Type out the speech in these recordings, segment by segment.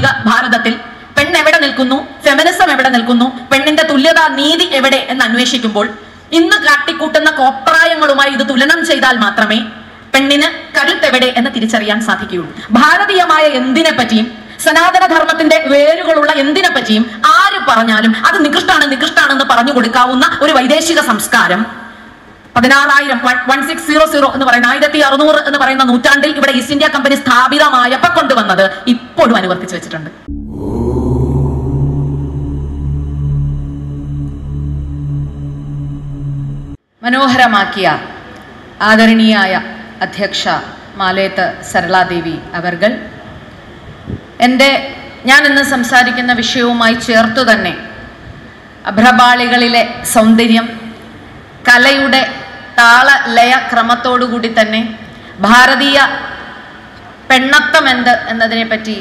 ആധുനിക ഭാരതത്തിൽ പെണ്ണ് എവിടെ നിൽക്കുന്നു, ഫെമിനിസം എവിടെ നിൽക്കുന്നു, പെണ്ണിന്റെ തുല്യതാ നീതി എവിടെ എന്ന് അന്വേഷിക്കുമ്പോൾ ഇന്ന് കാട്ടിക്കൂട്ടുന്ന കോപ്രായങ്ങളുമായി ഇത് തുലനം ചെയ്താൽ മാത്രമേ പെണ്ണിന് കരുത്തെവിടെ എന്ന് തിരിച്ചറിയാൻ സാധിക്കുകയുള്ളൂ. ഭാരതീയമായ എന്തിനെ പറ്റിയും സനാതനധർമ്മത്തിന്റെ വേരുകളുള്ള എന്തിനെ പറ്റിയും ആര് പറഞ്ഞാലും അത് നികൃഷ്ടാണെന്ന് പറഞ്ഞു കൊടുക്കാവുന്ന ഒരു വൈദേശിക സംസ്കാരം 1600 എന്ന് പറയുന്ന 1600 എന്ന് പറയുന്ന നൂറ്റാണ്ടിൽ ഇവിടെ ഈസ്റ്റ് ഇന്ത്യ കമ്പനി സ്ഥാപിതമായപ്പോ കൊണ്ടുവന്നത് ഇപ്പോഴും അനുവർത്തിച്ചു വെച്ചിട്ടുണ്ട്. മനോഹരമാക്കിയ ആദരണീയായ അധ്യക്ഷ മാലേത്ത് സരളാദേവി അവർകൾ ഞാൻ ഇന്ന് സംസാരിക്കുന്ന വിഷയവുമായി ചേർത്തു തന്നെ അഭ്രപാളികളിലെ സൗന്ദര്യം, കലയുടെ താളലയ ക്രമത്തോടുകൂടി തന്നെ ഭാരതീയ പെണ്ണത്വം എന്ത് എന്നതിനെ പറ്റി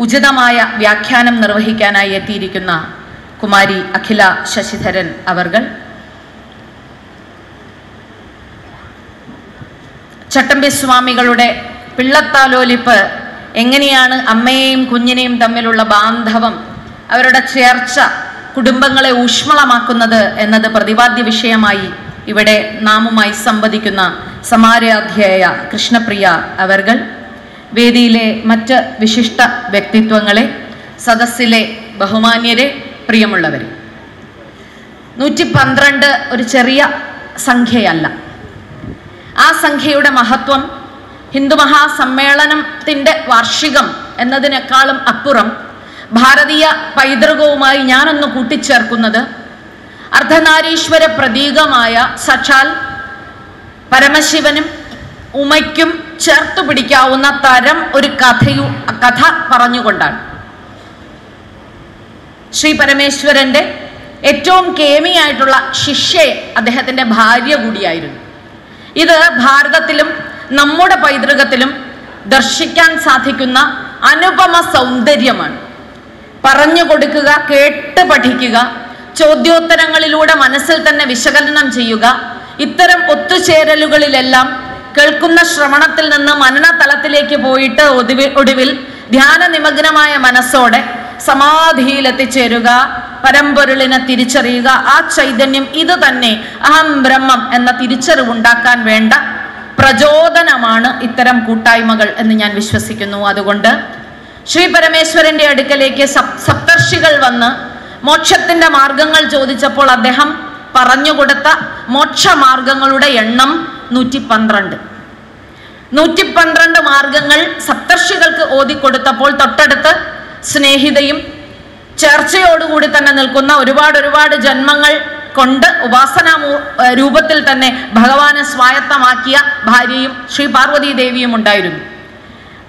ഉചിതമായ വ്യാഖ്യാനം നിർവഹിക്കാനായി എത്തിയിരിക്കുന്ന കുമാരി അഖില ശശിധരൻ അവർകൾ, ചട്ടമ്പി സ്വാമികളുടെ പിള്ളത്താലോലിപ്പ് എങ്ങനെയാണ് അമ്മയെയും കുഞ്ഞിനെയും തമ്മിലുള്ള ബാന്ധവം, അവരുടെ ചേർച്ച കുടുംബങ്ങളെ ഊഷ്മളമാക്കുന്നത് എന്നത് പ്രതിപാദ്യ വിഷയമായി ഇവിടെ നാമുമായി സംവദിക്കുന്ന സമാരാധ്യായ കൃഷ്ണപ്രിയ അവർകൾ, വേദിയിലെ മറ്റ് വിശിഷ്ട വ്യക്തിത്വങ്ങളെ, സദസ്സിലെ ബഹുമാന്യരെ, പ്രിയമുള്ളവരെ, 112 ഒരു ചെറിയ സംഖ്യയല്ല. ആ സംഖ്യയുടെ മഹത്വം ഹിന്ദു മഹാസമ്മേളനത്തിൻ്റെ വാർഷികം എന്നതിനേക്കാളും അപ്പുറം ഭാരതീയ പൈതൃകവുമായി ഞാനൊന്ന് കൂട്ടിച്ചേർക്കുന്നത് അർദ്ധനാരീശ്വര പ്രതീകമായ സാക്ഷാൽ പരമശിവനും ഉമയ്ക്കും ചേർത്തു പിടിക്കാവുന്ന തരം ഒരു കഥ പറഞ്ഞുകൊണ്ടാണ്. ശ്രീ പരമേശ്വരന്റെ ഏറ്റവും കേമിയായിട്ടുള്ള ശിഷ്യ അദ്ദേഹത്തിൻ്റെ ഭാര്യ കൂടിയായിരുന്നു. ഇത് ഭാരതത്തിലും നമ്മുടെ പൈതൃകത്തിലും ദർശിക്കാൻ സാധിക്കുന്ന അനുപമ സൗന്ദര്യമാണ്. പറഞ്ഞു കൊടുക്കുക, കേട്ട് പഠിക്കുക, ചോദ്യോത്തരങ്ങളിലൂടെ മനസ്സിൽ തന്നെ വിശകലനം ചെയ്യുക, ഇത്തരം ഒത്തുചേരലുകളിലെല്ലാം കേൾക്കുന്ന ശ്രവണത്തിൽ നിന്ന് മനനതലത്തിലേക്ക് പോയിട്ട് ഒടുവിൽ ധ്യാന നിമഗ്നമായ മനസ്സോടെ സമാധിയിലെത്തിച്ചേരുക, പരമ്പൊരുളിനെ തിരിച്ചറിയുക. ആ ചൈതന്യം ഇത് തന്നെ അഹം ബ്രഹ്മം എന്ന തിരിച്ചറിവുണ്ടാക്കാൻ വേണ്ട പ്രചോദനമാണ് ഇത്തരം കൂട്ടായ്മകൾ എന്ന് ഞാൻ വിശ്വസിക്കുന്നു. അതുകൊണ്ട് ശ്രീ പരമേശ്വരന്റെ അടുക്കലേക്ക് സപ്തർഷികൾ വന്ന് മോക്ഷത്തിന്റെ മാർഗങ്ങൾ ചോദിച്ചപ്പോൾ അദ്ദേഹം പറഞ്ഞുകൊടുത്ത മോക്ഷമാർഗങ്ങളുടെ എണ്ണം 112. 112 മാർഗങ്ങൾ സപ്തർഷികൾക്ക് ഓതിക്കൊടുത്തപ്പോൾ തൊട്ടടുത്ത് സ്നേഹിതയും ചേർച്ചയോടുകൂടി തന്നെ നിൽക്കുന്ന ഒരുപാട് ജന്മങ്ങൾ കൊണ്ട് ഉപാസനാ രൂപത്തിൽ തന്നെ ഭഗവാനെ സ്വായത്തമാക്കിയ ഭാര്യയും ശ്രീ പാർവതി ദേവിയും ഉണ്ടായിരുന്നു.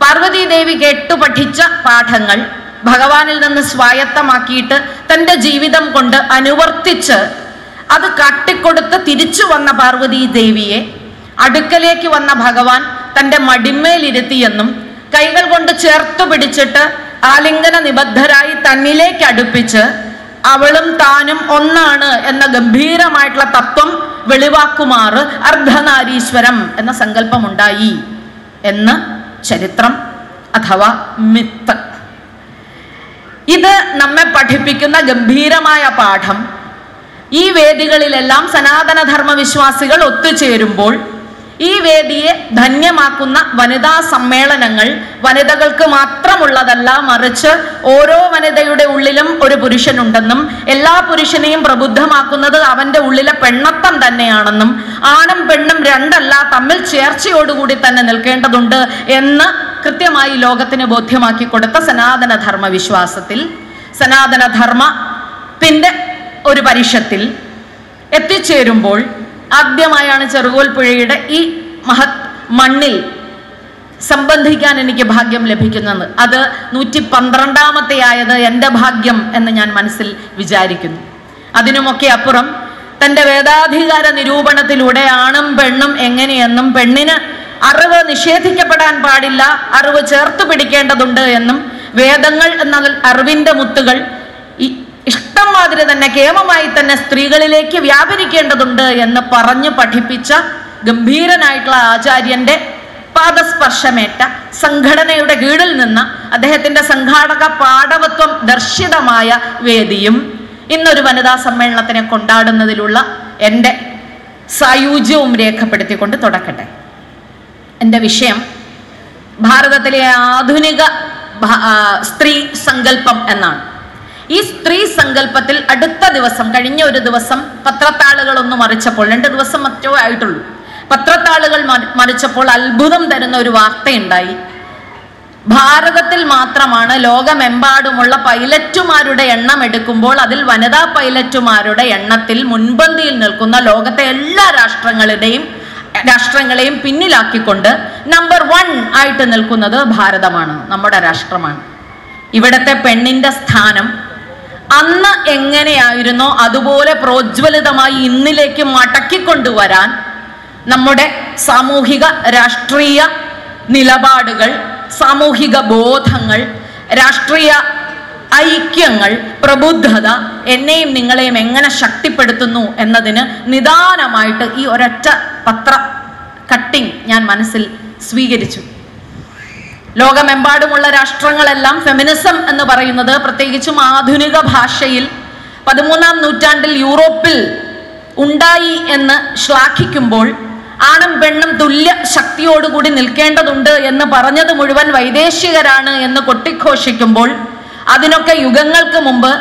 പാർവതി ദേവി കേട്ടു പഠിച്ച പാഠങ്ങൾ ഭഗവാനിൽ നിന്ന് സ്വായത്തമാക്കിയിട്ട് തൻ്റെ ജീവിതം കൊണ്ട് അനുവർത്തിച്ച് അത് കാട്ടിക്കൊടുത്ത് തിരിച്ചു വന്ന പാർവതി ദേവിയെ അടുക്കലേക്ക് വന്ന ഭഗവാൻ തൻ്റെ മടിമേലിരുത്തിയെന്നും കൈകൾ കൊണ്ട് ചേർത്തു പിടിച്ചിട്ട് ആലിംഗന നിബദ്ധരായി തന്നിലേക്ക് അടുപ്പിച്ച് അവളും താനും ഒന്നാണ് എന്ന ഗംഭീരമായിട്ടുള്ള തത്വം വെളിവാക്കുമാറ് അർദ്ധനാരീശ്വരം എന്ന സങ്കല്പമുണ്ടായി എന്ന് ചരിത്രം അഥവാ മിത്ത്. ഇത് നമ്മെ പഠിപ്പിക്കുന്ന ഗംഭീരമായ പാഠം ഈ വേദികളിലെല്ലാം സനാതനധർമ്മ വിശ്വാസികൾ ഒത്തുചേരുമ്പോൾ ഈ വേദിയെ ധന്യമാക്കുന്ന വനിതാ സമ്മേളനങ്ങൾ വനിതകൾക്ക് മാത്രമുള്ളതല്ല, മറിച്ച് ഓരോ വനിതയുടെ ഉള്ളിലും ഒരു പുരുഷനുണ്ടെന്നും എല്ലാ പുരുഷനെയും പ്രബുദ്ധമാക്കുന്നത് അവൻ്റെ ഉള്ളിലെ പെണ്ണത്തം തന്നെയാണെന്നും ആണും പെണ്ണും രണ്ടല്ല, തമ്മിൽ ചേർച്ചയോടുകൂടി തന്നെ നിൽക്കേണ്ടതുണ്ട് എന്ന് കൃത്യമായി ലോകത്തിന് ബോധ്യമാക്കി കൊടുത്ത സനാതനധർമ്മ വിശ്വാസത്തിൽ സനാതനധർമ്മത്തിൻ്റെ ഒരു പരിഷത്തിൽ എത്തിച്ചേരുമ്പോൾ ആദ്യമായാണ് ചെറുകോൽപ്പുഴയുടെ ഈ മഹത് മണ്ണിൽ സംബന്ധിക്കാൻ എനിക്ക് ഭാഗ്യം ലഭിക്കുന്നത്. അത് 112ാമത്തെ ആയത് എൻ്റെ ഭാഗ്യം എന്ന് ഞാൻ മനസ്സിൽ വിചാരിക്കുന്നു. അതിനുമൊക്കെ അപ്പുറം തൻ്റെ വേദാധികാര നിരൂപണത്തിലൂടെ ആണും പെണ്ണും എങ്ങനെയെന്നും പെണ്ണിന് അറിവ് നിഷേധിക്കപ്പെടാൻ പാടില്ല, അറിവ് ചേർത്ത് പിടിക്കേണ്ടതുണ്ട് എന്നും വേദങ്ങൾ എന്ന അറിവിൻ്റെ മുത്തുകൾ ഇഷ്ടം മാതിരി തന്നെ കേമമായി തന്നെ സ്ത്രീകളിലേക്ക് വ്യാപരിക്കേണ്ടതുണ്ട് എന്ന് പറഞ്ഞു പഠിപ്പിച്ച ഗംഭീരനായിട്ടുള്ള ആചാര്യന്റെ പാദസ്പർശമേറ്റ സംഘടനയുടെ കീഴിൽ നിന്ന് അദ്ദേഹത്തിന്റെ സംഘാടക പാടവത്വം ദർശിതമായ വേദിയും ഇന്നൊരു വനിതാ സമ്മേളനത്തിനെ കൊണ്ടാടുന്നതിലുള്ള എൻ്റെ സായുജ്യവും രേഖപ്പെടുത്തിക്കൊണ്ട് തുടക്കട്ടെ. എൻ്റെ വിഷയം ഭാരതത്തിലെ ആധുനിക സ്ത്രീ സങ്കല്പം എന്നാണ്. ഈ സ്ത്രീ സങ്കല്പത്തിൽ അടുത്ത ദിവസം, കഴിഞ്ഞ ഒരു ദിവസം പത്രത്താളുകളൊന്നും മറിച്ചപ്പോൾ, 2 ദിവസം മറ്റോ ആയിട്ടുള്ളൂ, പത്രത്താളുകൾ മറിച്ചപ്പോൾ അത്ഭുതം തരുന്ന ഒരു വാർത്തയുണ്ടായി. ഭാരതത്തിൽ മാത്രമാണ് ലോകമെമ്പാടുമുള്ള പൈലറ്റുമാരുടെ എണ്ണം എടുക്കുമ്പോൾ അതിൽ വനിതാ പൈലറ്റുമാരുടെ എണ്ണത്തിൽ മുൻപന്തിയിൽ നിൽക്കുന്ന ലോകത്തെ എല്ലാ രാഷ്ട്രങ്ങളെയും പിന്നിലാക്കിക്കൊണ്ട് നമ്പർ 1 ആയിട്ട് നിൽക്കുന്നത് ഭാരതമാണ്, നമ്മുടെ രാഷ്ട്രമാണ്. ഇവിടത്തെ പെണ്ണിന്റെ സ്ഥാനം അന്ന് എങ്ങനെയായിരുന്നോ അതുപോലെ പ്രോജ്വലിതമായി ഇന്നിലേക്ക് മടക്കിക്കൊണ്ടുവരാൻ നമ്മുടെ സാമൂഹിക രാഷ്ട്രീയ നിലപാടുകൾ, സാമൂഹിക ബോധങ്ങൾ, രാഷ്ട്രീയ ഐക്യങ്ങൾ, പ്രബുദ്ധത എന്നെയും നിങ്ങളെയും എങ്ങനെ ശക്തിപ്പെടുത്തുന്നു എന്നതിന് നിദാനമായിട്ട് ഈ ഒരൊറ്റ പത്ര കട്ടിംഗ് ഞാൻ മനസ്സിൽ സ്വീകരിച്ചു. ലോകമെമ്പാടുമുള്ള രാഷ്ട്രങ്ങളെല്ലാം ഫെമിനിസം എന്ന് പറയുന്നത്, പ്രത്യേകിച്ചും ആധുനിക ഭാഷയിൽ 13-ാം നൂറ്റാണ്ടിൽ യൂറോപ്പിൽ ഉണ്ടായി എന്ന് ശ്ലാഘിക്കുമ്പോൾ, ആണും പെണ്ണും തുല്യ ശക്തിയോടുകൂടി നിൽക്കേണ്ടതുണ്ട് എന്ന് പറഞ്ഞത് മുഴുവൻ വൈദേശികരാണ് എന്ന് കൊട്ടിഘോഷിക്കുമ്പോൾ, അതിനൊക്കെ യുഗങ്ങൾക്ക് മുമ്പ്,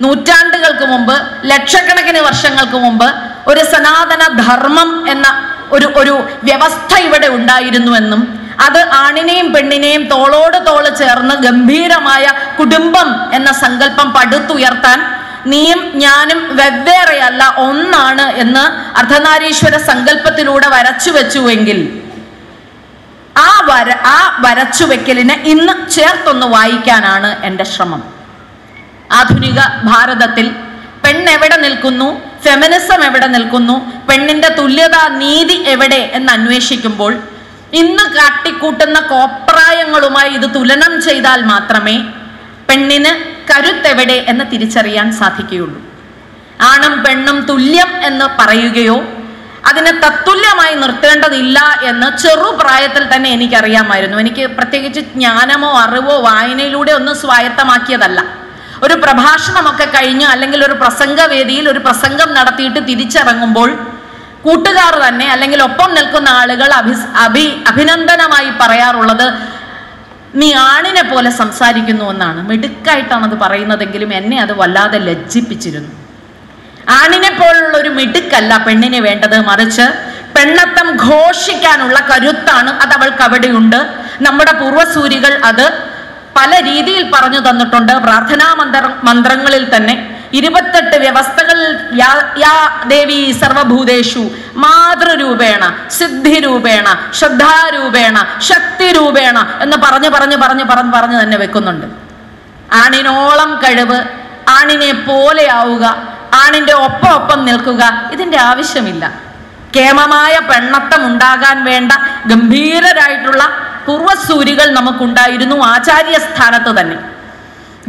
നൂറ്റാണ്ടുകൾക്ക് മുമ്പ്, ലക്ഷക്കണക്കിന് വർഷങ്ങൾക്ക് മുമ്പ് ഒരു സനാതന ധർമ്മം എന്ന ഒരു വ്യവസ്ഥ ഇവിടെ ഉണ്ടായിരുന്നുവെന്നും അത് ആണിനെയും പെണ്ണിനെയും തോളോട് തോള് ചേർന്ന് ഗംഭീരമായ കുടുംബം എന്ന സങ്കല്പം പടുത്തുയർത്താൻ നീയും ഞാനും വെവ്വേറെയല്ല, ഒന്നാണ് എന്ന് അർദ്ധനാരീശ്വര സങ്കല്പത്തിലൂടെ വരച്ചുവെച്ചുവെങ്കിൽ ആ വരച്ചുവെക്കലിനെ ഇന്ന് ചേർത്തൊന്ന് വായിക്കാനാണ് എൻ്റെ ശ്രമം. ആധുനിക ഭാരതത്തിൽ പെണ്ണെവിടെ നിൽക്കുന്നു, ഫെമിനിസം എവിടെ നിൽക്കുന്നു, പെണ്ണിന്റെ തുല്യതാ നീതി എവിടെ എന്ന് അന്വേഷിക്കുമ്പോൾ ഇന്ന് കാട്ടിക്കൂട്ടുന്ന കോപ്രായങ്ങളുമായി ഇത് തുലനം ചെയ്താൽ മാത്രമേ പെണ്ണിന് കരുത്തെവിടെ എന്ന് തിരിച്ചറിയാൻ സാധിക്കുകയുള്ളൂ. ആണും പെണ്ണും തുല്യം എന്ന് പറയുകയോ അതിനെ തത്തുല്യമായി നിർത്തേണ്ടതില്ല എന്ന് ചെറുപ്രായത്തിൽ തന്നെ എനിക്കറിയാമായിരുന്നു. എനിക്ക് പ്രത്യേകിച്ച് ജ്ഞാനമോ അറിവോ വായനയിലൂടെ ഒന്നും സ്വായത്തമാക്കിയതല്ല. ഒരു പ്രഭാഷണമൊക്കെ കഴിഞ്ഞ് അല്ലെങ്കിൽ ഒരു പ്രസംഗവേദിയിൽ ഒരു പ്രസംഗം നടത്തിയിട്ട് തിരിച്ചിറങ്ങുമ്പോൾ കൂട്ടുകാർ തന്നെ അല്ലെങ്കിൽ ഒപ്പം നിൽക്കുന്ന ആളുകൾ അഭിനന്ദനമായി പറയാറുള്ളത്, നീ ആണിനെ പോലെ സംസാരിക്കുന്നു എന്നാണ്. മിടുക്കായിട്ടാണ് അത് പറയുന്നതെങ്കിലും എന്നെ അത് വല്ലാതെ ലജ്ജിപ്പിച്ചിരുന്നു. ആണിനെ പോലുള്ള ഒരു മിടുക്കല്ല പെണ്ണിന് വേണ്ടത്, മറിച്ച് പെണ്ണത്തം ഘോഷിക്കാനുള്ള കരുത്താണ് അത് അവൾക്ക് അവിടെയുണ്ട്. നമ്മുടെ പൂർവ്വസൂരികൾ അത് പല രീതിയിൽ പറഞ്ഞു തന്നിട്ടുണ്ട്. പ്രാർത്ഥനാ മന്ത്രങ്ങളിൽ തന്നെ 28 വ്യവസ്ഥകളിൽ യാ ദേവി സർവഭൂതേഷു മാതൃരൂപേണ, സിദ്ധിരൂപേണ, ശ്രദ്ധാരൂപേണ, ശക്തിരൂപേണ എന്ന് പറഞ്ഞു തന്നെ വെക്കുന്നുണ്ട്. ആണിനോളം കഴിവ്, ആണിനെ പോലെയാവുക, ആണിന്റെ ഒപ്പം നിൽക്കുക, ഇതിന്റെ ആവശ്യമില്ല. കേമമായ പെണ്ണത്തം ഉണ്ടാകാൻ വേണ്ട ഗംഭീരരായിട്ടുള്ള പൂർവ്വസൂരികൾ നമുക്കുണ്ടായിരുന്നു, ആചാര്യസ്ഥാനത്ത് തന്നെ.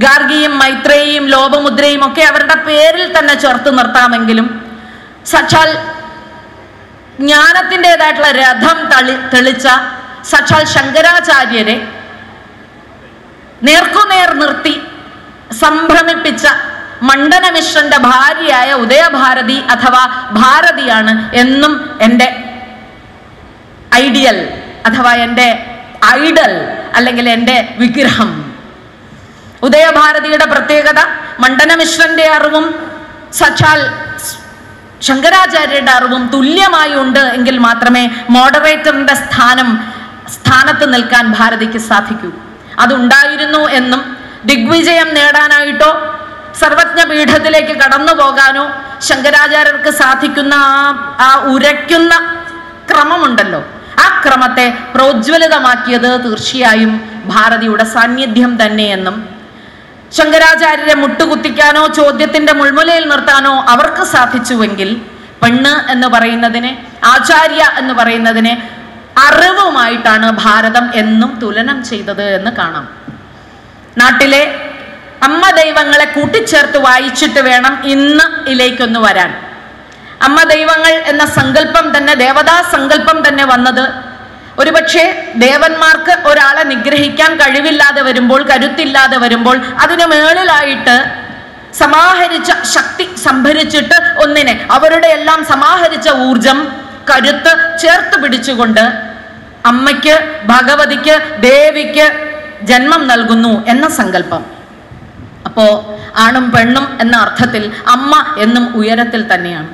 ഗാർഗിയും മൈത്രേയും ലോപമുദ്രയും ഒക്കെ അവരുടെ പേരിൽ തന്നെ ചേർത്ത് നിർത്താമെങ്കിലും സാക്ഷാൽ ജ്ഞാനത്തിൻ്റെതായിട്ടുള്ള രഥം തെളിച്ച സാക്ഷാൽ ശങ്കരാചാര്യരെ നേർക്കുനേർ നിർത്തി സംഭ്രമിപ്പിച്ച മണ്ഡനമിശ്രന്റെ ഭാര്യയായ ഉദയഭാരതി അഥവാ ഭാരതിയാണ് എന്നും എൻ്റെ ഐഡിയൽ അഥവാ എൻ്റെ ഐഡൽ അല്ലെങ്കിൽ എൻ്റെ വിഗ്രഹം. ഉദയഭാരതിയുടെ പ്രത്യേകത മണ്ഡനമിശ്രന്റെ അറിവും സാക്ഷാൽ ശങ്കരാചാര്യരുടെ അറിവും തുല്യമായി ഉണ്ട് എങ്കിൽ മാത്രമേ മോഡറേറ്ററിന്റെ സ്ഥാനത്ത് നിൽക്കാൻ ഭാരതിക്ക് സാധിക്കൂ. അതുണ്ടായിരുന്നു എന്നും ദിഗ്വിജയം നേടാനായിട്ടോ സർവജ്ഞ പീഠത്തിലേക്ക് കടന്നു പോകാനോ ശങ്കരാചാര്യർക്ക് സാധിക്കുന്ന ആ ഉരയ്ക്കുന്ന ക്രമമുണ്ടല്ലോ, ആ ക്രമത്തെ പ്രോജ്വലിതമാക്കിയത് തീർച്ചയായും ഭാരതിയുടെ സാന്നിധ്യം തന്നെയെന്നും ശങ്കരാചാര്യരെ മുട്ടുകുത്തിക്കാനോ ചോദ്യത്തിന്റെ മുൾമുലയിൽ നിർത്താനോ അവർക്ക് സാധിച്ചുവെങ്കിൽ പെണ്ണ് എന്ന് പറയുന്നതിനെ, ആചാര്യ എന്ന് പറയുന്നതിനെ അറിവുമായിട്ടാണ് ഭാരതം എന്നും തുലനം ചെയ്തത് എന്ന് കാണാം. നാട്ടിലെ അമ്മ ദൈവങ്ങളെ കൂട്ടിച്ചേർത്ത് വായിച്ചിട്ട് വേണം ഇന്ന് ഇതിലേക്കൊന്ന് വരാൻ. അമ്മ ദൈവങ്ങൾ എന്ന സങ്കല്പം തന്നെ, ദേവതാ സങ്കല്പം തന്നെ വന്നത് ഒരുപക്ഷെ ദേവന്മാർക്ക് ഒരാളെ നിഗ്രഹിക്കാൻ കഴിവില്ലാതെ വരുമ്പോൾ, കരുത്തില്ലാതെ വരുമ്പോൾ അതിന് മേളിലായിട്ട് സമാഹരിച്ച ശക്തി സംഭരിച്ചിട്ട് ഒന്നിനെ, അവരുടെ എല്ലാം സമാഹരിച്ച ഊർജം, കരുത്ത് ചേർത്ത് പിടിച്ചുകൊണ്ട് അമ്മയ്ക്ക്, ഭഗവതിക്ക്, ദേവിക്ക് ജന്മം നൽകുന്നു എന്ന സങ്കല്പം. അപ്പോ ആണും പെണ്ണും എന്ന അർത്ഥത്തിൽ അമ്മ എന്നും ഉയരത്തിൽ തന്നെയാണ്.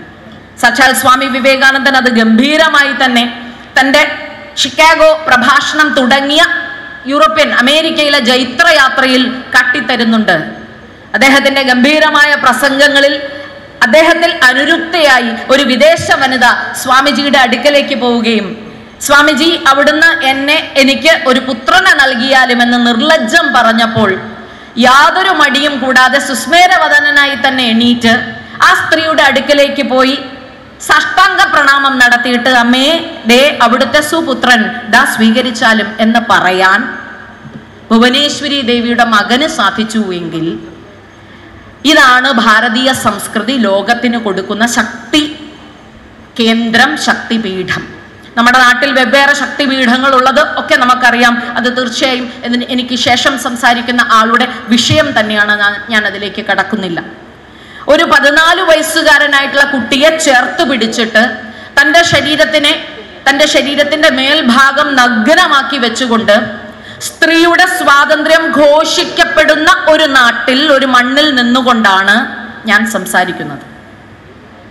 സാക്ഷാൽ സ്വാമി വിവേകാനന്ദൻ അത് ഗംഭീരമായി തന്നെ തൻ്റെ ഷിക്കാഗോ പ്രഭാഷണം തുടങ്ങിയ യൂറോപ്യൻ അമേരിക്കയിലെ ജൈത്രയാത്രയിൽ കാട്ടിത്തരുന്നുണ്ട്. അദ്ദേഹത്തിന്റെ ഗംഭീരമായ പ്രസംഗങ്ങളിൽ അദ്ദേഹത്തിൽ അനുരുക്തയായി ഒരു വിദേശ വനിത സ്വാമിജിയുടെ അടുക്കലേക്ക് പോവുകയും, സ്വാമിജി അവിടുന്ന് എനിക്ക് ഒരു പുത്രനെ നൽകിയാലും എന്ന് നിർലജ്ജം പറഞ്ഞപ്പോൾ യാതൊരു മടിയും കൂടാതെ സുസ്മേരവദനായി തന്നെ എണീറ്റ് ആ സ്ത്രീയുടെ അടുക്കലേക്ക് പോയി സാഷ്ടാംഗ പ്രണാമം നടത്തിയിട്ട്, അമ്മേ, ദേ അവിടുത്തെ സുപുത്രൻ, ദാ സ്വീകരിച്ചാലും എന്ന് പറയാൻ ഭുവനേശ്വരി ദേവിയുടെ മകന് സാധിച്ചു എങ്കിൽ ഇതാണ് ഭാരതീയ സംസ്കൃതി ലോകത്തിന് കൊടുക്കുന്ന ശക്തി കേന്ദ്രം, ശക്തിപീഠം. നമ്മുടെ നാട്ടിൽ വെവ്വേറെ ശക്തിപീഠങ്ങൾ ഉള്ളത് ഒക്കെ നമുക്കറിയാം. അത് തീർച്ചയായും എനിക്ക് ശേഷം സംസാരിക്കുന്ന ആളുടെ വിഷയം തന്നെയാണ്. ഞാൻ അതിലേക്ക് കടക്കുന്നില്ല. ഒരു 14 വയസ്സുകാരനായിട്ടുള്ള കുട്ടിയെ ചേർത്ത് പിടിച്ചിട്ട് തൻ്റെ ശരീരത്തിന്റെ മേൽഭാഗം നഗ്നമാക്കി വെച്ചുകൊണ്ട് സ്ത്രീയുടെ സ്വാതന്ത്ര്യം ഘോഷിക്കപ്പെടുന്ന ഒരു നാട്ടിൽ, ഒരു മണ്ണിൽ നിന്നുകൊണ്ടാണ് ഞാൻ സംസാരിക്കുന്നത്.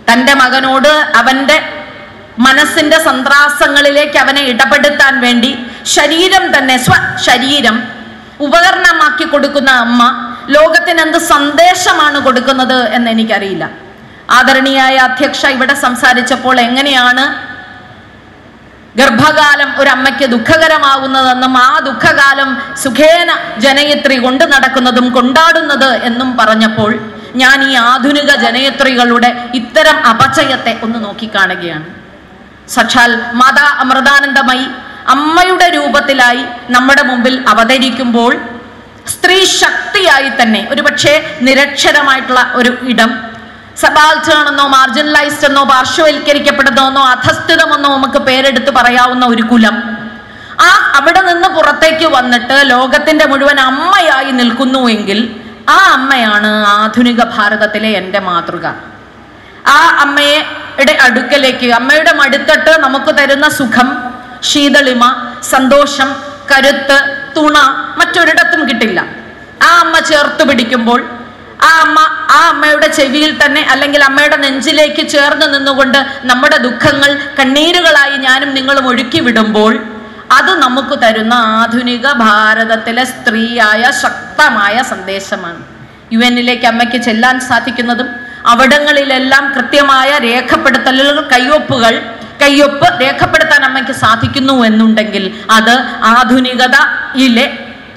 തൻ്റെ മകനോട് അവന്റെ മനസ്സിന്റെ സന്ത്രാസങ്ങളിലേക്ക് അവനെ ഇടപെടുത്താൻ വേണ്ടി ശരീരം തന്നെ, സ്വശരീരം ഉപകരണമാക്കി കൊടുക്കുന്ന അമ്മ ലോകത്തിന് എന്ത് സന്ദേശമാണ് കൊടുക്കുന്നത് എന്ന് എനിക്കറിയില്ല. ആദരണീയായ അധ്യക്ഷ ഇവിടെ സംസാരിച്ചപ്പോൾ എങ്ങനെയാണ് ഗർഭകാലം ഒരു അമ്മയ്ക്ക് ദുഃഖകരമാവുന്നതെന്നും ആ ദുഃഖകാലം സുഖേന ജനയത്രി കൊണ്ട് നടക്കുന്നതും കൊണ്ടാടുന്നത് എന്നും പറഞ്ഞപ്പോൾ ഞാൻ ഈ ആധുനിക ജനയത്രികളുടെ ഇത്തരം അപചയത്തെ ഒന്ന് നോക്കിക്കാണുകയാണ്. സാക്ഷാൽ മാതാ അമൃതാനന്ദമയി അമ്മയുടെ രൂപത്തിലായി നമ്മുടെ മുമ്പിൽ അവതരിക്കുമ്പോൾ സ്ത്രീ ശക്തിയായി തന്നെ, ഒരു പക്ഷേ നിരക്ഷരമായിട്ടുള്ള ഒരു ഇടം, സബാൾട്ടേൺ എന്നോ മാർജിനലൈസ്ഡ് എന്നോ പാർശ്വവൽക്കരിക്കപ്പെടുന്നോ അധസ്ഥിതമെന്നോ നമുക്ക് പേരെടുത്ത് പറയാവുന്ന ഒരു കുലം, അവിടെ നിന്ന് പുറത്തേക്ക് വന്നിട്ട് ലോകത്തിന്റെ മുഴുവൻ അമ്മയായി നിൽക്കുന്നുവെങ്കിൽ ആ അമ്മയാണ് ആധുനിക ഭാരതത്തിലെ എൻ്റെ മാതൃക. ആ അമ്മയുടെ അടുക്കലേക്ക്, അമ്മയുടെ മടിത്തട്ട് നമുക്ക് തരുന്ന സുഖം, ശീതളിമ, സന്തോഷം, കരുത്ത്, തുണ മറ്റൊരിടത്തും കിട്ടില്ല. ആ അമ്മ ചേർത്ത് പിടിക്കുമ്പോൾ ആ അമ്മയുടെ ചെവിയിൽ തന്നെ, അല്ലെങ്കിൽ അമ്മയുടെ നെഞ്ചിലേക്ക് ചേർന്ന് നിന്നുകൊണ്ട് നമ്മുടെ ദുഃഖങ്ങൾ കണ്ണീരുകളായി ഞാനും നിങ്ങളും ഒഴുക്കി വിടുമ്പോൾ അത് നമുക്ക് തരുന്ന ആധുനിക ഭാരതത്തിലെ സ്ത്രീയായ ശക്തമായ സന്ദേശമാണ്. UN-ലേക്ക് അമ്മയ്ക്ക് ചെല്ലാൻ സാധിക്കുന്നതും അവിടങ്ങളിലെല്ലാം കൃത്യമായ രേഖപ്പെടുത്തലുകൾ, കയ്യൊപ്പ് രേഖപ്പെടുത്താൻ അമ്മയ്ക്ക് സാധിക്കുന്നു എന്നുണ്ടെങ്കിൽ അത് ആധുനികതയിലെ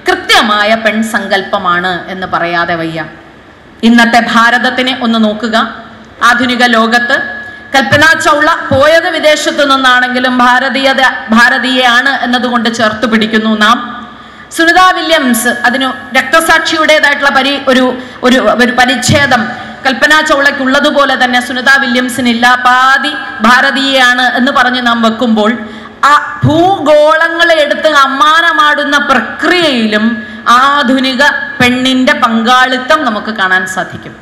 കൃത്യമായ പെൺസങ്കല്പമാണ് എന്ന് പറയാതെ വയ്യ. ഇന്നത്തെ ഭാരതത്തിനെ ഒന്ന് നോക്കുക. ആധുനിക ലോകത്ത് കൽപ്പന ചൗള പോയത് വിദേശത്തു നിന്നാണെങ്കിലും ഭാരതീയയാണ് എന്നതുകൊണ്ട് ചേർത്ത് പിടിക്കുന്നു നാം. സുനിത വില്യംസ് അതിന് രക്തസാക്ഷിയുടേതായിട്ടുള്ള ഒരു പരിച്ഛേദം കൽപ്പന ചൗളയ്ക്കുള്ളതുപോലെ തന്നെ സുനിത വില്യംസിനില്ല, പാതി ഭാരതീയയാണ് എന്ന് പറഞ്ഞ് നാം വെക്കുമ്പോൾ ആ ഭൂഗോളങ്ങളെ എടുത്ത് അമ്മാനമാടുന്ന പ്രക്രിയയിലും ആധുനിക പെണ്ണിന്റെ പങ്കാളിത്തം നമുക്ക് കാണാൻ സാധിക്കും.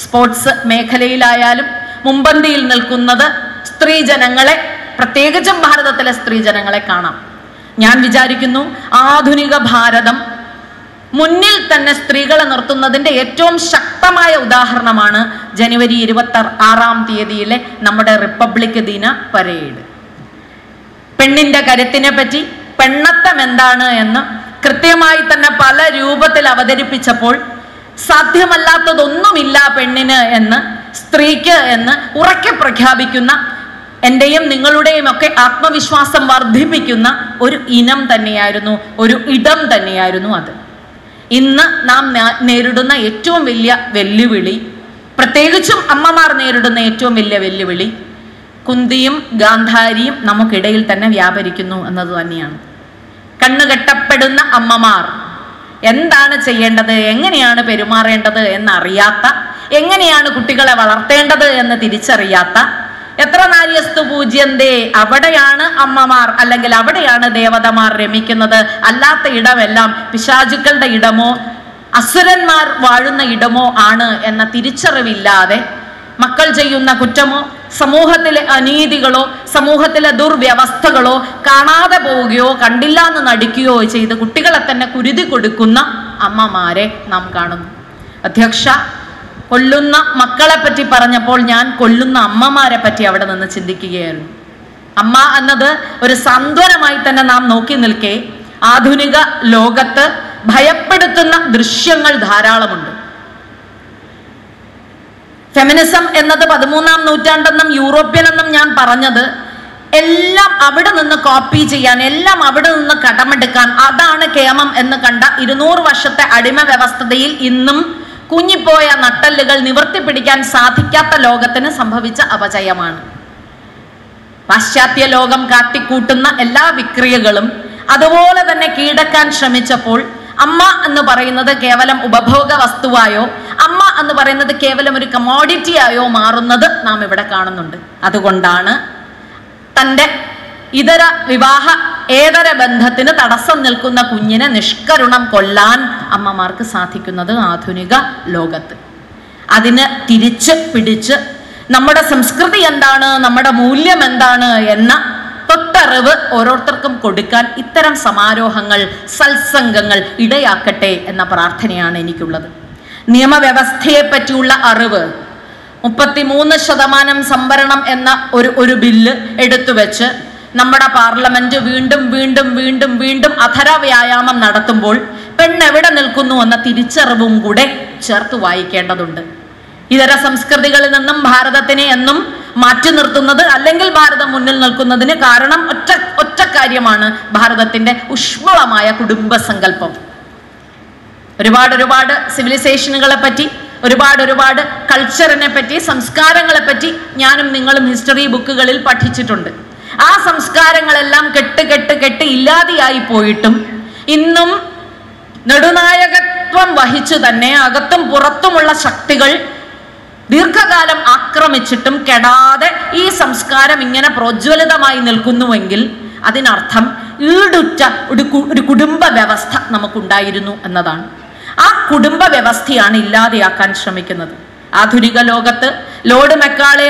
സ്പോർട്സ് മേഖലയിലായാലും മുമ്പന്തിയിൽ നിൽക്കുന്നത് സ്ത്രീജനങ്ങളെ, പ്രത്യേകിച്ചും ഭാരതത്തിലെ സ്ത്രീജനങ്ങളെ കാണാം. ഞാൻ വിചാരിക്കുന്നു ആധുനിക ഭാരതം മുന്നിൽ തന്നെ സ്ത്രീകളെ നിർത്തുന്നതിൻ്റെ ഏറ്റവും ശക്തമായ ഉദാഹരണമാണ് ജനുവരി 26-ാം തീയതിയിലെ നമ്മുടെ റിപ്പബ്ലിക് ദിന പരേഡ്. പെണ്ണിന്റെ കരുത്തിനെ പറ്റി, പെണ്ണത്തം എന്താണ് എന്ന് കൃത്യമായി തന്നെ പല രൂപത്തിൽ അവതരിപ്പിച്ചപ്പോൾ സാധ്യമല്ലാത്തതൊന്നുമില്ല പെണ്ണിന് എന്ന്, സ്ത്രീക്ക് എന്ന് ഉറക്കെ പ്രഖ്യാപിക്കുന്ന, എൻ്റെയും നിങ്ങളുടെയും ഒക്കെ ആത്മവിശ്വാസം വർദ്ധിപ്പിക്കുന്ന ഒരു ഇനം തന്നെയായിരുന്നു, ഒരു ഇടം തന്നെയായിരുന്നു അത്. ഇന്ന് നാം നേരിടുന്ന ഏറ്റവും വലിയ വെല്ലുവിളി, പ്രത്യേകിച്ചും അമ്മമാർ നേരിടുന്ന ഏറ്റവും വലിയ വെല്ലുവിളി, കുന്തിയും ഗാന്ധാരിയും നമുക്കിടയിൽ തന്നെ വ്യാപരിക്കുന്നു എന്നത് തന്നെയാണ്. കണ്ണുകെട്ടപ്പെടുന്ന അമ്മമാർ എന്താണ് ചെയ്യേണ്ടത്, എങ്ങനെയാണ് പെരുമാറേണ്ടത് എന്നറിയാത്ത, എങ്ങനെയാണ് കുട്ടികളെ വളർത്തേണ്ടത് എന്ന് തിരിച്ചറിയാത്ത, എത്ര നാര്യസ്തു പൂജ്യന്തേ, അവിടെയാണ് അമ്മമാർ അല്ലെങ്കിൽ അവിടെയാണ് ദേവതമാർ രമിക്കുന്നത്. അല്ലാത്ത ഇടമെല്ലാം പിശാചുക്കളുടെ ഇടമോ അസുരന്മാർ വാഴുന്ന ഇടമോ ആണ് എന്ന തിരിച്ചറിവില്ലാതെ മക്കൾ ചെയ്യുന്ന കുറ്റമോ സമൂഹത്തിലെ അനീതികളോ സമൂഹത്തിലെ ദുർവ്യവസ്ഥകളോ കാണാതെ പോവുകയോ കണ്ടില്ല എന്ന് നടിക്കുകയോ ചെയ്ത് കുട്ടികളെ തന്നെ കുരുതി കൊടുക്കുന്ന അമ്മമാരെ നാം കാണുന്നു. അധ്യക്ഷ, കൊല്ലുന്ന മക്കളെ പറ്റി പറഞ്ഞപ്പോൾ ഞാൻ കൊല്ലുന്ന അമ്മമാരെ പറ്റി അവിടെ നിന്ന് ചിന്തിക്കുകയായിരുന്നു. അമ്മ എന്നത് ഒരു സാന്ത്വനമായി തന്നെ നാം നോക്കി നിൽക്കെ ആധുനിക ലോകത്ത് ഭയപ്പെടുത്തുന്ന ദൃശ്യങ്ങൾ ധാരാളമുണ്ട്. ഫെമിനിസം എന്നത് 13-ാം നൂറ്റാണ്ടെന്നും യൂറോപ്യൻ എന്നും ഞാൻ പറഞ്ഞത് എല്ലാം അവിടെ നിന്ന് കോപ്പി ചെയ്യാൻ, എല്ലാം അവിടെ നിന്ന് കടമെടുക്കാൻ, അതാണ് കേമം എന്ന് കണ്ട 200 വർഷത്തെ അടിമ വ്യവസ്ഥതയിൽ ഇന്നും കുഞ്ഞിപ്പോയ നട്ടല്ലുകൾ നിവർത്തിപ്പിടിക്കാൻ സാധിക്കാത്ത ലോകത്തിന് സംഭവിച്ച അപജയമാണ്. പാശ്ചാത്യ ലോകം കാട്ടിക്കൂട്ടുന്ന എല്ലാ വിക്രിയകളും അതുപോലെ തന്നെ കീഴടക്കാൻ ശ്രമിച്ചപ്പോൾ അമ്മ എന്ന് പറയുന്നത് കേവലം ഉപഭോഗ വസ്തുവായോ അമ്മ എന്ന് പറയുന്നത് കേവലം ഒരു കമോഡിറ്റി ആയോ മാറുന്നത് നാം ഇവിടെ കാണുന്നുണ്ട്. അതുകൊണ്ടാണ് തൻ്റെ ഇതര വിവാഹ ഏതര ബന്ധത്തിന് തടസ്സം നിൽക്കുന്ന കുഞ്ഞിനെ നിഷ്കരുണം കൊല്ലാൻ അമ്മമാർക്ക് സാധിക്കുന്നത് ആധുനിക ലോകത്ത്. അതിന് തിരിച്ച് പിടിച്ച് നമ്മുടെ സംസ്കൃതി എന്താണ്, നമ്മുടെ മൂല്യം എന്താണ് എന്ന തൊട്ടറിവ് ഓരോരുത്തർക്കും കൊടുക്കാൻ ഇത്തരം സമാരോഹങ്ങൾ, സത്സംഗങ്ങൾ ഇടയാക്കട്ടെ എന്ന പ്രാർത്ഥനയാണ് എനിക്കുള്ളത്. നിയമവ്യവസ്ഥയെ പറ്റിയുള്ള അറിവ്, 33% സംവരണം എന്ന ഒരു ബില്ല് എടുത്തു വെച്ച് നമ്മുടെ പാർലമെന്റ് വീണ്ടും വീണ്ടും വീണ്ടും വീണ്ടും അധര വ്യായാമം നടത്തുമ്പോൾ പെണ്ണെവിടെ നിൽക്കുന്നു എന്ന തിരിച്ചറിവും കൂടെ ചേർത്ത് വായിക്കേണ്ടതുണ്ട്. ഇതര സംസ്കൃതികളിൽ നിന്നും ഭാരതത്തിനെ എന്നും മാറ്റി നിർത്തുന്നത് അല്ലെങ്കിൽ ഭാരതം മുന്നിൽ നിൽക്കുന്നതിന് കാരണം ഒറ്റ കാര്യമാണ് ഭാരതത്തിന്റെ ഊഷ്മളമായ കുടുംബസങ്കല്പം. ഒരുപാട് സിവിലൈസേഷനുകളെ പറ്റി, ഒരുപാട് കൾച്ചറിനെ പറ്റി, സംസ്കാരങ്ങളെ പറ്റി ഞാനും നിങ്ങളും ഹിസ്റ്ററി ബുക്കുകളിൽ പഠിച്ചിട്ടുണ്ട്. ആ സംസ്കാരങ്ങളെല്ലാം കെട്ട് ഇല്ലാതെയായി പോയിട്ടും ഇന്നും നെടുനായകത്വം വഹിച്ചു തന്നെ അകത്തും പുറത്തുമുള്ള ശക്തികൾ ദീർഘകാലം ആക്രമിച്ചിട്ടും കെടാതെ ഈ സംസ്കാരം ഇങ്ങനെ പ്രോജ്വലിതമായി നിൽക്കുന്നുവെങ്കിൽ അതിനർത്ഥം ഈടുറ്റ ഒരു കുടുംബ വ്യവസ്ഥ നമുക്കുണ്ടായിരുന്നു എന്നതാണ്. ആ കുടുംബ വ്യവസ്ഥയാണ് ഇല്ലാതെയാക്കാൻ ശ്രമിക്കുന്നത്. ആധുനിക ലോകത്ത് ലോർഡ് മെക്കാളെ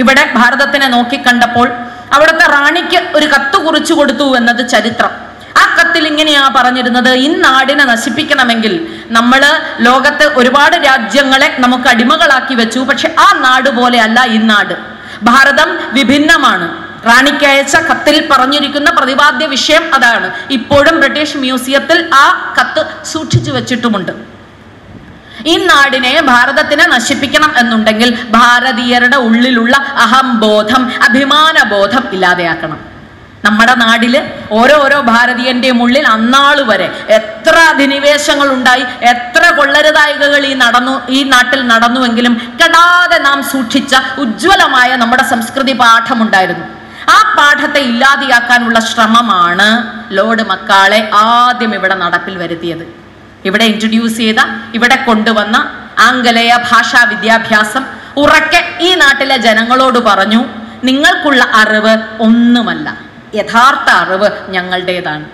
ഇവിടെ ഭാരതത്തിനെ നോക്കിക്കണ്ടപ്പോൾ അവിടുത്തെ റാണിക്ക് ഒരു കത്ത് കുറിച്ചു കൊടുത്തു എന്നത് ചരിത്രം. ആ കത്തിൽ ഇങ്ങനെയാ പറഞ്ഞിരുന്നത്, ഈ നാടിനെ നശിപ്പിക്കണമെങ്കിൽ നമ്മള് ലോകത്ത് ഒരുപാട് രാജ്യങ്ങളെ നമുക്ക് അടിമകളാക്കി വെച്ചു, പക്ഷെ ആ നാട് പോലെ അല്ല ഈ നാട്. ഭാരതം വിഭിന്നമാണ്. റാണിക്ക് അയച്ച കത്തിൽ പറഞ്ഞിരിക്കുന്ന പ്രതിപാദ്യ വിഷയം അതാണ്. ഇപ്പോഴും ബ്രിട്ടീഷ് മ്യൂസിയത്തിൽ ആ കത്ത് സൂക്ഷിച്ചു വെച്ചിട്ടുമുണ്ട്. ഈ നാടിനെ, ഭാരതത്തിനെ നശിപ്പിക്കണം എന്നുണ്ടെങ്കിൽ ഭാരതീയരുടെ ഉള്ളിലുള്ള അഹംബോധം, അഭിമാനബോധം ഇല്ലാതെയാക്കണം. നമ്മുടെ നാടില് ഓരോ ഭാരതീയന്റെയും ഉള്ളിൽ അന്നാള് വരെ എത്ര അധിനിവേശങ്ങൾ ഉണ്ടായി, എത്ര കൊള്ളരുതായികകൾ ഈ നാട്ടിൽ നടന്നുവെങ്കിലും കെടാതെ നാം സൂക്ഷിച്ച ഉജ്ജ്വലമായ നമ്മുടെ സംസ്കൃതി പാഠമുണ്ടായിരുന്നു. ആ പാഠത്തെ ഇല്ലാതെയാക്കാനുള്ള ശ്രമമാണ് ലോർഡ് മക്കാളെ ആദ്യം ഇവിടെ നടപ്പിൽ വരുത്തിയത്. ഇവിടെ ഇൻട്രൊഡ്യൂസ് ചെയ്ത, ഇവിടെ കൊണ്ടുവന്ന ആംഗലേയ ഭാഷാ വിദ്യാഭ്യാസം ഉറക്കെ ഈ നാട്ടിലെ ജനങ്ങളോട് പറഞ്ഞു, നിങ്ങൾക്കുള്ള അറിവ് ഒന്നുമല്ല, യഥാർത്ഥ അറിവ് ഞങ്ങളുടേതാണ്.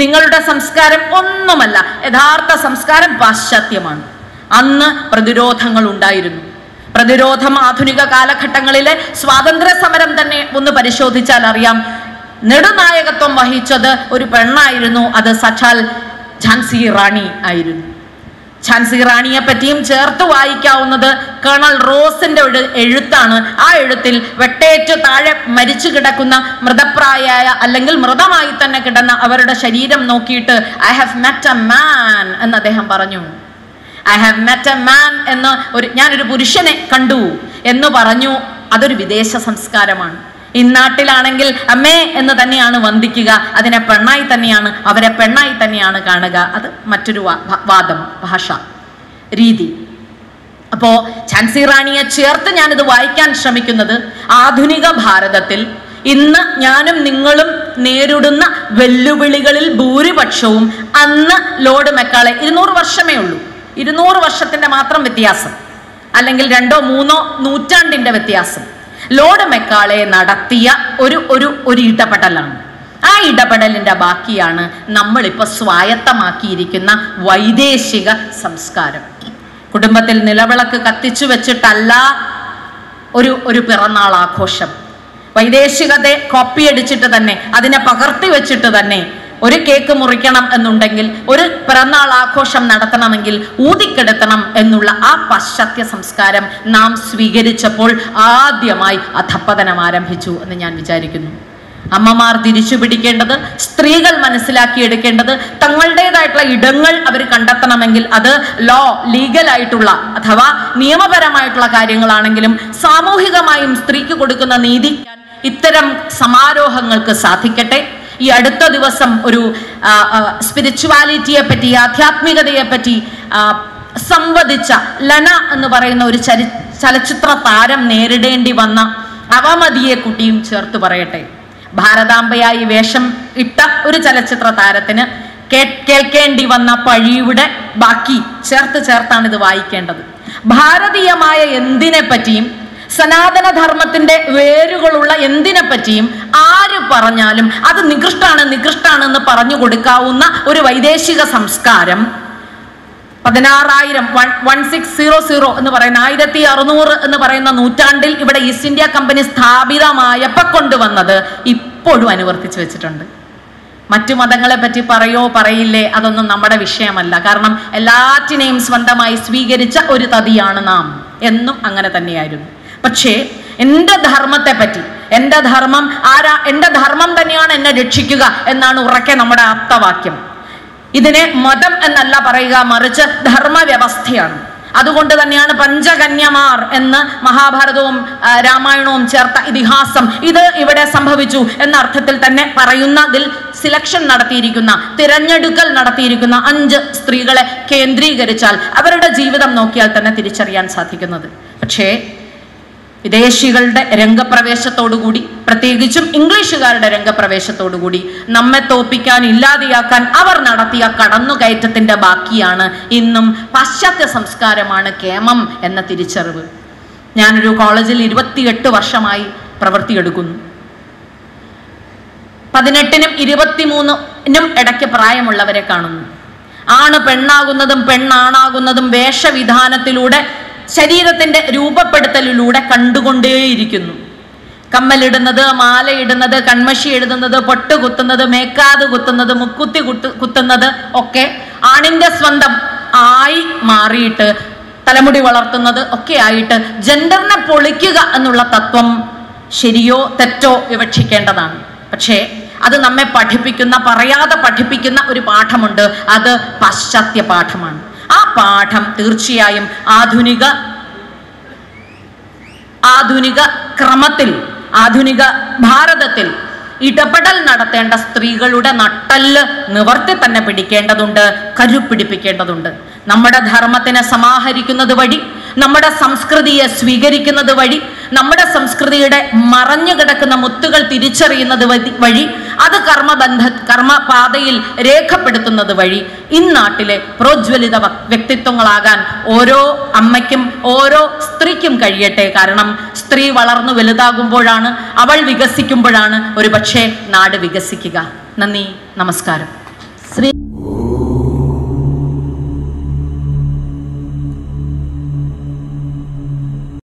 നിങ്ങളുടെ സംസ്കാരം ഒന്നുമല്ല, യഥാർത്ഥ സംസ്കാരം പാശ്ചാത്യമാണ്. അന്ന് പ്രതിരോധങ്ങൾ ഉണ്ടായിരുന്നു. പ്രതിരോധം ആധുനിക കാലഘട്ടങ്ങളിലെ സ്വാതന്ത്ര്യ സമരം തന്നെ ഒന്ന് പരിശോധിച്ചാൽ അറിയാം. നെടുനായകത്വം വഹിച്ചത് ഒരു പെണ്ണായിരുന്നു. അത് സാക്ഷാൽ ഝാൻസി റാണി ആയിരുന്നു. ഝാൻസി റാണിയെ പറ്റിയും ചേർത്ത് വായിക്കാവുന്നത് കേണൽ റോസിന്റെ ഒരു എഴുത്താണ്. ആ എഴുത്തിൽ വെട്ടേറ്റ് താഴെ മരിച്ചു കിടക്കുന്ന മൃതപ്രായായ അല്ലെങ്കിൽ മൃതമായി തന്നെ കിടന്ന അവരുടെ ശരീരം നോക്കിയിട്ട് I have met a man എന്ന് അദ്ദേഹം പറഞ്ഞു. I have met a man എന്ന് ഞാനൊരു പുരുഷനെ കണ്ടു എന്ന് പറഞ്ഞു. അതൊരു വിദേശ സംസ്കാരമാണ്. ഇന്നാട്ടിലാണെങ്കിൽ അമ്മേ എന്ന് തന്നെയാണ് വന്ദിക്കുക, അതിനെ പെണ്ണായി തന്നെയാണ്, അവരെ പെണ്ണായി തന്നെയാണ് കാണുക. അത് മറ്റൊരു വാദം, ഭാഷ രീതി. അപ്പോ ഝാൻസി റാണിയെ ചേർത്ത് ഞാനിത് വായിക്കാൻ ശ്രമിക്കുന്നത് ആധുനിക ഭാരതത്തിൽ ഇന്ന് ഞാനും നിങ്ങളും നേരിടുന്ന വെല്ലുവിളികളിൽ ഭൂരിപക്ഷവും അന്ന് ലോർഡ് മെക്കാളെ 200 വർഷമേ ഉള്ളൂ, 200 വർഷത്തിന്റെ മാത്രം വ്യത്യാസം, അല്ലെങ്കിൽ 2-3 നൂറ്റാണ്ടിന്റെ വ്യത്യാസം. ലോർഡ് മെക്കാളെ നടത്തിയ ഒരു ഇടപെടലാണ്. ആ ഇടപെടലിന്റെ ബാക്കിയാണ് നമ്മളിപ്പോൾ സ്വായത്തമാക്കിയിരിക്കുന്ന വൈദേശിക സംസ്കാരം. കുടുംബത്തിൽ നിലവിളക്ക് കത്തിച്ചു വെച്ചിട്ടല്ല ഒരു പിറന്നാൾ ആഘോഷം. വൈദേശികതയെ കോപ്പി അടിച്ചിട്ട് തന്നെ, അതിനെ പകർത്തി വെച്ചിട്ട് തന്നെ ഒരു കേക്ക് മുറിക്കണം എന്നുണ്ടെങ്കിൽ, ഒരു പിറന്നാൾ ആഘോഷം നടത്തണമെങ്കിൽ ഊതിക്കെടുത്തണം എന്നുള്ള ആ പാശ്ചാത്യ സംസ്കാരം നാം സ്വീകരിച്ചപ്പോൾ ആദ്യമായി അധപ്പതനം ആരംഭിച്ചു എന്ന് ഞാൻ വിചാരിക്കുന്നു. അമ്മമാർ തിരിച്ചു പിടിക്കേണ്ടത്, സ്ത്രീകൾ മനസ്സിലാക്കിയെടുക്കേണ്ടത്, തങ്ങളുടേതായിട്ടുള്ള ഇടങ്ങൾ അവർ കണ്ടെത്തണമെങ്കിൽ അത് ലീഗലായിട്ടുള്ള അഥവാ നിയമപരമായിട്ടുള്ള കാര്യങ്ങളാണെങ്കിലും സാമൂഹികമായും സ്ത്രീക്ക് കൊടുക്കുന്ന നീതി ഇത്തരം സമാരോഹങ്ങൾക്ക് സാധിക്കട്ടെ. ഈ അടുത്ത ദിവസം ഒരു സ്പിരിച്വാലിറ്റിയെ പറ്റി, ആധ്യാത്മികതയെ പറ്റി സംവദിച്ച ലന എന്ന് പറയുന്ന ഒരു ചലച്ചിത്ര താരം നേരിടേണ്ടി വന്ന അവമതിയെ കുട്ടിയും ചേർത്ത് പറയട്ടെ. ഭാരതാംബയായി വേഷം ഇട്ട ഒരു ചലച്ചിത്ര താരത്തിന് കേൾക്കേണ്ടി വന്ന പഴിയുടെ ബാക്കി ചേർത്താണ് ഇത് വായിക്കേണ്ടത്. ഭാരതീയമായ എന്തിനെ പറ്റിയും, സനാതനധർമ്മത്തിന്റെ വേരുകളുള്ള എന്തിനെ പറ്റിയും ആര് പറഞ്ഞാലും അത് നികൃഷ്ടാണെന്ന് പറഞ്ഞു കൊടുക്കാവുന്ന ഒരു വൈദേശിക സംസ്കാരം 1600 എന്ന് പറയുന്ന 1600 എന്ന് പറയുന്ന നൂറ്റാണ്ടിൽ ഇവിടെ ഈസ്റ്റ് ഇന്ത്യ കമ്പനി സ്ഥാപിതമായപ്പോൾ കൊണ്ടുവന്നത് ഇപ്പോഴും അനുവർത്തിച്ചു വെച്ചിട്ടുണ്ട്. മറ്റു മതങ്ങളെ പറ്റി പറയില്ലേ, അതൊന്നും നമ്മുടെ വിഷയമല്ല. കാരണം എല്ലാറ്റിനെയും സ്വന്തമായി സ്വീകരിച്ച ഒരു തതിയാണ് നാം. എന്നും അങ്ങനെ തന്നെയായിരുന്നു. പക്ഷേ എൻ്റെ ധർമ്മത്തെ പറ്റി, എൻ്റെ ധർമ്മം തന്നെയാണ് എന്നെ രക്ഷിക്കുക എന്നാണ് ഉറക്കെ നമ്മുടെ ആപ്തവാക്യം. ഇതിനെ മതം എന്നല്ല പറയുക, മറിച്ച് ധർമ്മവ്യവസ്ഥയാണ്. അതുകൊണ്ട് തന്നെയാണ് പഞ്ചകന്യമാർ എന്ന് മഹാഭാരതവും രാമായണവും ചേർത്ത ഇതിഹാസം ഇത് ഇവിടെ സംഭവിച്ചു എന്ന അർത്ഥത്തിൽ തന്നെ പറയുന്നതിൽ സിലക്ഷൻ നടത്തിയിരിക്കുന്ന, തിരഞ്ഞെടുക്കൽ നടത്തിയിരിക്കുന്ന 5 സ്ത്രീകളെ കേന്ദ്രീകരിച്ചാൽ അവരുടെ ജീവിതം നോക്കിയാൽ തന്നെ തിരിച്ചറിയാൻ സാധിക്കുന്നത്. പക്ഷേ വിദേശികളുടെ രംഗപ്രവേശത്തോടുകൂടി, പ്രത്യേകിച്ചും ഇംഗ്ലീഷുകാരുടെ രംഗപ്രവേശത്തോടുകൂടി നമ്മെ തോപ്പിക്കാൻ, ഇല്ലാതെയാക്കാൻ അവർ നടത്തിയ കടന്നുകയറ്റത്തിന്റെ ബാക്കിയാണ് ഇന്നും പാശ്ചാത്യ സംസ്കാരമാണ് കേമം എന്ന തിരിച്ചറിവ്. ഞാനൊരു കോളേജിൽ 28 വർഷമായി പ്രവൃത്തിയെടുക്കുന്നു. 18നും 23നും ഇടയ്ക്ക് പ്രായമുള്ളവരെ കാണുന്നു. ആണ് പെണ്ണാകുന്നതും പെണ്ണാണാകുന്നതും വേഷവിധാനത്തിലൂടെ, ശരീരത്തിന്റെ രൂപപ്പെടുത്തലിലൂടെ കണ്ടുകൊണ്ടേയിരിക്കുന്നു. കമ്മലിടുന്നത്, മാലയിടുന്നത്, കൺമഷി എഴുതുന്നത്, പൊട്ട് കുത്തുന്നത്, മേക്കാത് കുത്തുന്നത്, മുക്കുത്തി കുത്തുന്നത് ഒക്കെ ആണിന്റെ സ്വന്തം ആയി മാറിയിട്ട്, തലമുടി വളർത്തുന്നത് ഒക്കെ ആയിട്ട് ജെൻഡറിനെ പൊളിക്കുക എന്നുള്ള തത്വം ശരിയോ തെറ്റോ വിവക്ഷിക്കേണ്ടതാണ്. പക്ഷേ അത് നമ്മെ പറയാതെ പഠിപ്പിക്കുന്ന ഒരു പാഠമുണ്ട്. അത് പാശ്ചാത്യ പാഠമാണ്. ആ പാഠം തീർച്ചയായും ആധുനിക ക്രമത്തിൽ, ആധുനിക ഭാരതത്തിൽ ഇടപെടൽ നടത്തേണ്ട സ്ത്രീകളുടെ നട്ടെല്ല് നിവർത്തി തന്നെ പിടിക്കേണ്ടതുണ്ട്, കരുപിടിപ്പിക്കേണ്ടതുണ്ട്. നമ്മുടെ ധർമ്മത്തിനെ സമാഹരിക്കുന്നത് വഴി, നമ്മുടെ സംസ്കൃതിയെ സ്വീകരിക്കുന്നത് വഴി, നമ്മുടെ സംസ്കൃതിയുടെ മറഞ്ഞു കിടക്കുന്ന മുത്തുകൾ തിരിച്ചറിയുന്നത് വഴി, അത് കർമ്മപാതയിൽ രേഖപ്പെടുത്തുന്നത് വഴി ഇന്നാട്ടിലെ പ്രോജ്വലിത വ്യക്തിത്വങ്ങളാകാൻ ഓരോ അമ്മയ്ക്കും ഓരോ സ്ത്രീക്കും കഴിയട്ടെ. കാരണം സ്ത്രീ വളർന്നു വലുതാകുമ്പോഴാണ്, അവൾ വികസിക്കുമ്പോഴാണ് ഒരുപക്ഷെ നാട് വികസിക്കുക. നന്ദി, നമസ്കാരം.